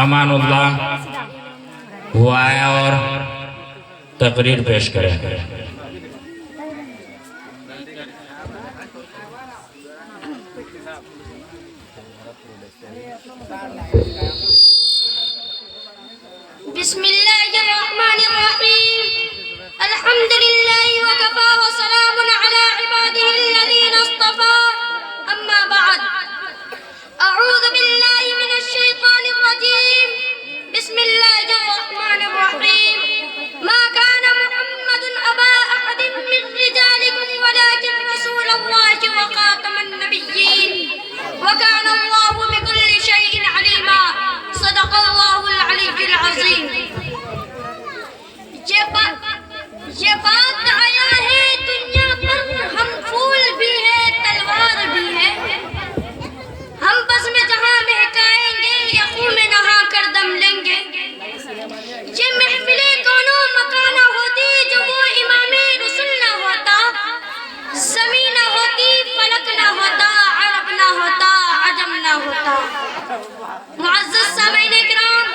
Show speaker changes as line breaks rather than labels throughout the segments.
امان اللہ وہ آئے اور تقریر پیش کرے.
بسم اللہ الرحمن الرحیم. الحمد للہ وکفا وسلام علی عباده الذین اصطفى. اما بعد اعوذ باللہ من الشیطان الرجیم. بسم اللہ الرحمن الرحیم. ما كان محمد ابا احد من رجالکم ولكن رسول اللہ وخاتم النبیین وكان اللہ بكل شیء علیما. صدق اللہ العلی العظیم. یہ بات آیا ہے دنیا پر ہم پھول بھی ہے تلوار بھی ہے. ہم بس میں جہاں مہکائیں گے یا خون میں نہا کر دم لیں گے. یہ محفل کونوں مکانہ ہوتی جو وہ امام رسول نہ ہوتا. زمین نہ ہوتی فلک نہ ہوتا عرب نہ ہوتا عجم نہ ہوتا. معزز سامعین کرام،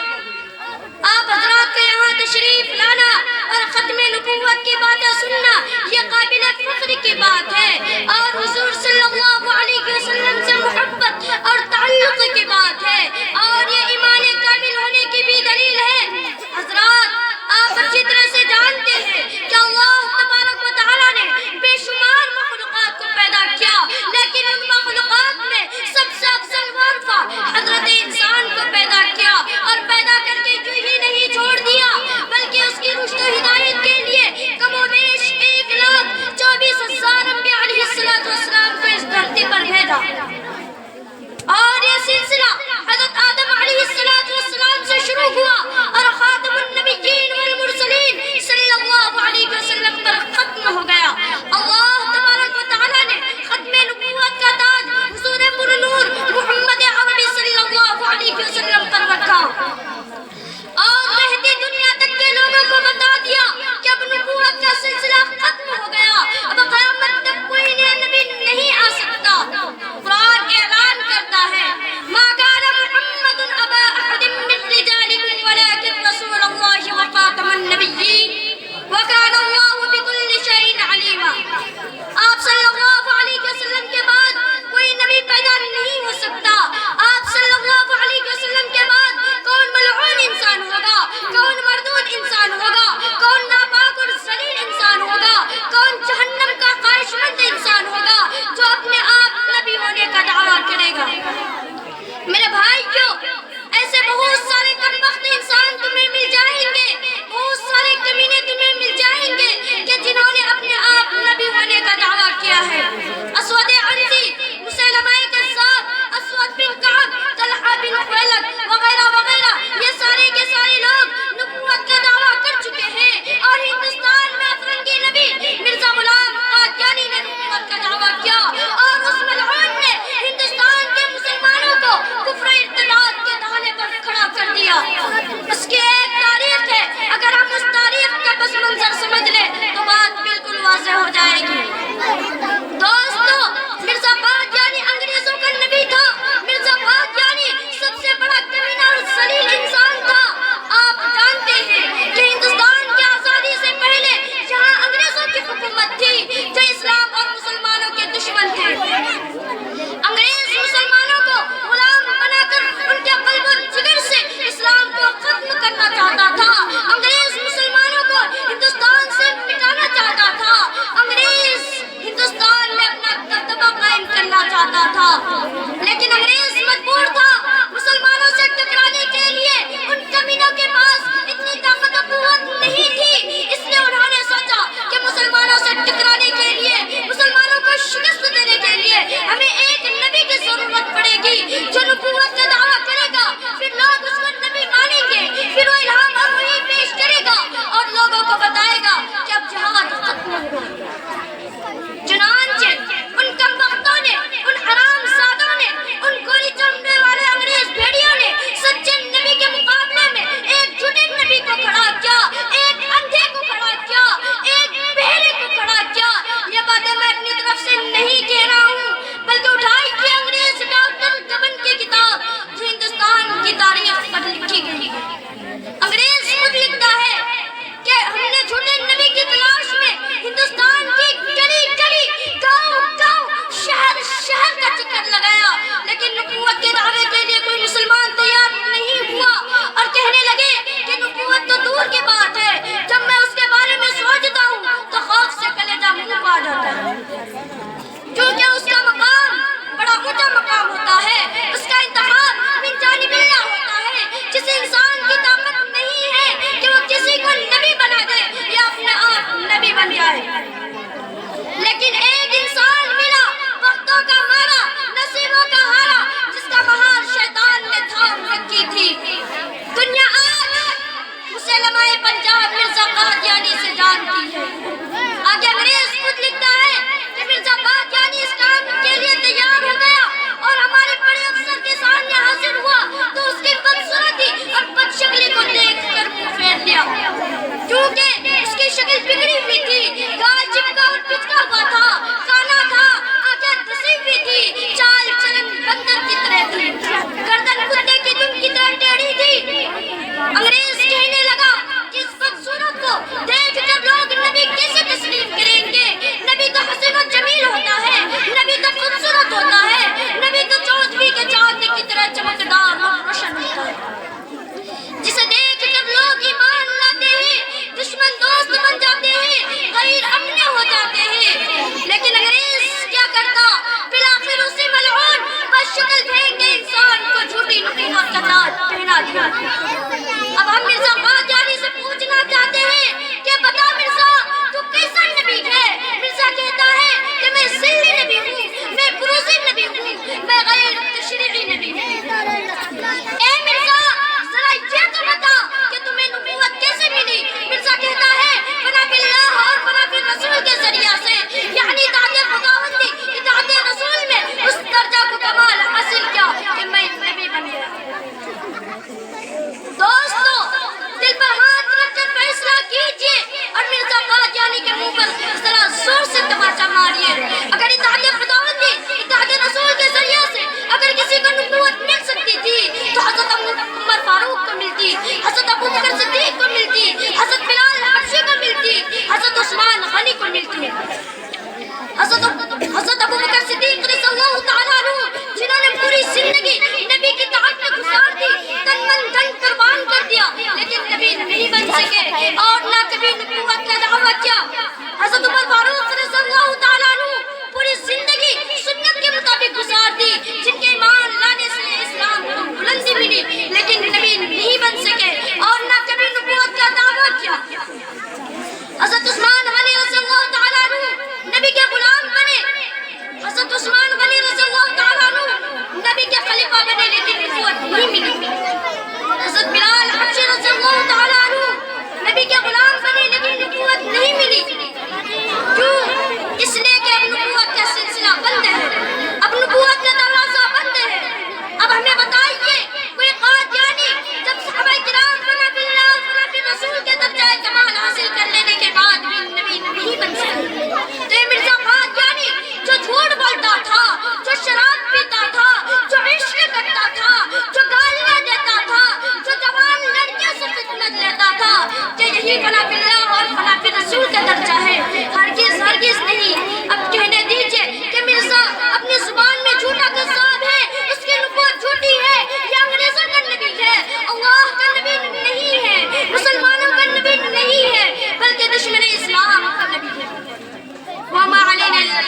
آپ حضرات کے یہاں تشریف لانا اور ختم نبوت کی باتیں سننا یہ قابل فخر کی بات ہے اور حضور صلی اللہ علیہ وسلم سے محبت اور تعلق کی بات ہے اور یہ ایمان کامل ہونے کی بھی دلیل ہے. حضرات، آپ اچھی طرح سے جانتے ہیں کہ اللہ تبارک و تعالیٰ نے بے شمار مخلوقات کو پیدا کیا، لیکن ان مخلوقات میں سب سے افضل وارفہ حضرت انسان کو پیدا کیا اور پیدا کر کے جو ہی نہیں چھوڑ دیا بلکہ اس کی رشد و ہدایت کے لیے کم و بیش 1,24,000 انبیاء علیہ السلام کو اس دھرتی پر بھیجا. اور یہ سلسلہ حضرت آدم علیہ السلام سے شروع ہوا اور خاتم النبیین والمرسلین صلی اللہ علیہ وسلم پر ختم ہو گیا. اللہ تبارک و تعالیٰ نے ختم نبوت کا تاج حضور پر نور محمد عربی صلی اللہ علیہ وسلم پر رکھا اور رہتی دنیا تک کے لوگوں کو بتا دیا کہ اب نبوت کا سلسلہ ختم ہو گیا. اب قیامت تک کوئی نیا نبی نہیں آ سکتا. قرآن اعلان کرتا ہے ما كان محمد ابا احد من رجالکم ولكن رسول اللہ وخاتم النبیین وكان اللہ بكل شیء علیما. آپ صلی اللہ علیہ وسلم کے بعد کوئی نبی پیدا نہیں ہو سکتا. آپ صلی اللہ علیہ وسلم کے بعد کون ملعون انسان ہوگا، کون مردود انسان ہوگا، کون ناپاک اور ذلیل انسان ہوگا، کون جہنم کا خواہشمند انسان ہوگا جو اپنے آپ نبی ہونے کا دعویٰ کرے گا. میرے بھائیوں، ایسے بہت سارے کمبخت انسان تمہیں مل جائیں گے، بہت سارے کمینے تمہیں مل جائیں گے کہ جنہوں نے اپنے آپ نبی ہونے کا دعویٰ کیا ہے. اسود عنسی، مسیلمہ کذاب، اسود بن کعب، طلحہ بن خویلد وغیرہ وغیرہ، یہ سارے کے سارے لوگ نبوت کا دعویٰ کر چکے ہیں اور ہندوستان میں افرنگی نبی مرزا غلام قادیانی نے نبوت کا دعویٰ کیا اور اس ملعون نے ہندوستان کے مسلمانوں کو کفر و ارتداد کے دہانے پر کھڑا کر دیا. اس کی ایک تاریخ ہے، اگر ہم اس تاریخ کا پس منظر سمجھ لیں تو بات بالکل واضح ہو جائے گی. دوستو، مرزا قادیانی انگریزوں کا نبی تھا. مرزا قادیانی سب سے بڑا کمینہ اور ذلیل انسان تھا. آپ جانتے ہیں کہ ہندوستان کی آزادی سے پہلے یہاں انگریزوں کی حکومت تھی جو اسلام اور مسلمانوں کے دشمن تھے. انگریز مسلمانوں کو غلام بنا کر ان کے قلب و جگر سے اسلام کو ختم کرنا چاہتا تھا. انگریز مسلمانوں کو ہندوستان سے مٹانا چاہتا تھا. انگریز ہندوستان میں اپنا دبدبہ قائم کرنا چاہتا تھا، لیکن انگریز مجبور تھا مسلمانوں سے ٹکرانے کے لیے. ان کمینوں کے پاس اتنی طاقت و قوت نہیں تھی، اس لیے انہوں نے سوچا کہ مسلمانوں سے ٹکرانے کے لیے، مسلمانوں کو شکست دینے کے لیے ہمیں ایک نبی کی ضرورت پڑے گی جو نبوت کا دعویٰ کرے گا. پھر لوگ اس کو نبی مانیں گے، پھر وہ الہام اور وحی پیش کرے گا اور لوگوں کو بتائے گا کہ اب جہاد ختم ہو گیا. چنانچہ ان کمبختوں نے، ان حرام زادوں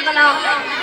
کربلا